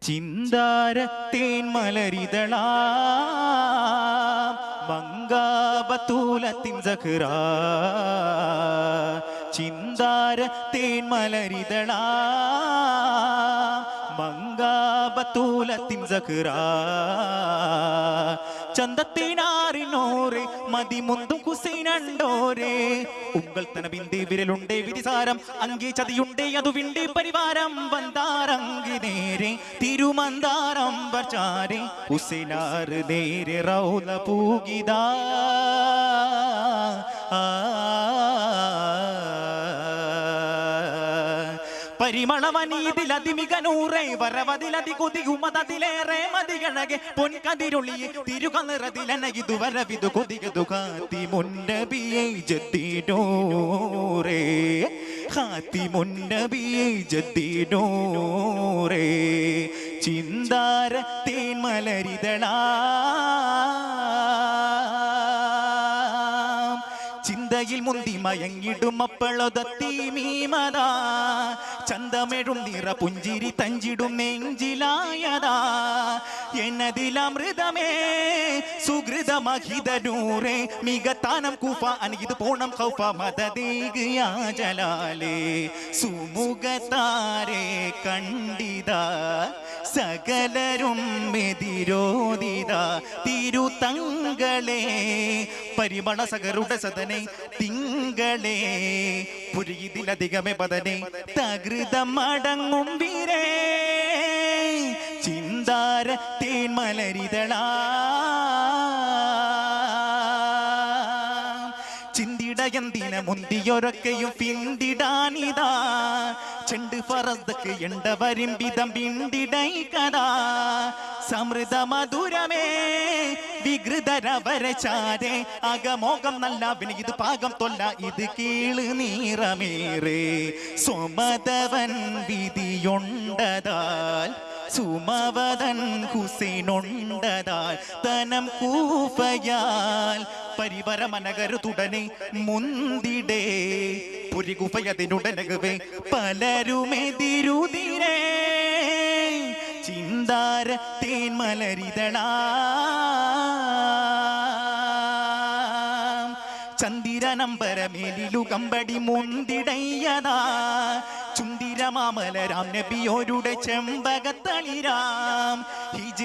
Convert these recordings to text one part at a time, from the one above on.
ചിന്താരത്തേൻ മലരിതളാ മങ്കാബത്തൂലത്തിൻ സഖ്റ ചിന്താരത്തേൻ മലരിതളാ മങ്കാബത്തൂലത്തിൻ സഖ്റ ചന്തത്തിനാറിനോരെ മതിമുന്തും കുസൈനണ്ടോരെ ഉങ്കൾ തനബിന്ദി വിരലുണ്ടേ വിധിസാരം അങ്കി ചതിയുണ്ടേ അതു വിണ്ടേ പരിവാരം വന്താരങ്കി നേരെ തിരുമന്താരം വച്ചാരെ ഹുസൈനാറ് നേരെ റൗല പൂകിതാ പരിമളവനീതിലതിമികനൂറേ വരവതിലതി കൊതിയുമതിലേറെ മതികഴകെ പൊൻകതിരൊളി തിരുകനിറതിലനകിതു വരവിതു കൊതികതു കാത്തി മുന്നബിയെ ജദ്ദീനൂറേ കാത്തി മുന്നബിയെ ജദ്ദീനൂറേ ചിന്താരത്തേൻ മലരിതളാ ചിന്തയിൽ മുന്തി മയങ്ങിടും അപ്പളൊതത്തി മീമതാ ചന്തമെഴും നിറ പുഞ്ചിരി തഞ്ചിടും നെഞ്ചിലായതാ എന്നതിലമൃതമേ സുഹൃതമഹിതനൂറേ മികത്താനം കുഫ അനിത് പോണം ഖൗഫ മദദേഗിയാ ജലാലേ സുമുഖതാരെ കണ്ടിത സകലരും എതിരോദിത തിരുതങ്ങളെ പരിമള സകരുടെ സദനെ തിങ്കളെ പുരിയിതിലധികമേ പദനെ തകൃതം അടങ്ങും വീരേ ചിന്താരത്തേൻ മലരിതളാ ചിന്തിടയന്തിന മുന്തിയൊരൊക്കെയും പിന്തിടാനിതാ ചെണ്ട് ഫറസ്ദക്ക് എണ്ട വരിമ്പിതം പിന്തിടൈ കഥാ സമൃദ്ധ മധുരമേ വികൃതരവരചാരേ അകമോകം നല്ല ഇത് പാകം തൊല്ല ഇത് കീള് നീറമേറെ സ്വമതവൻ വിധിയുണ്ടതാൽ സുമവതൻ ഹുസൈനുണ്ടതാൽ തനം കൂഫയാൽ പരിവരമനകരു തുടനെ മുന്തിടേ പുരികുഫയതിനുടനകവേ പലരുമെതിരുതിരേ ചിന്താരത്തേൻ മലരിതളാ ചന്ദിരനമ്പരമേലിലു കമ്പടി മുന്തിടയ്യതാ ചുന്തിരമാമലരാം നബിയോരുടെ ചെമ്പകത്തളിരാം ഹിജ്റ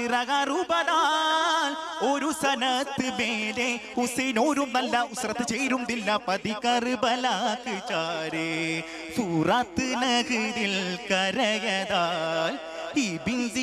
ഒരു സനത്ത് മേലെ ഹുസൈനോരും നല്ല ഉസ്രത്ത് ചേരുന്നില്ല പതി കർബലാക്ക് ചാരേ ഫുറാത്ത് നഗരിൽ കരയതാൽ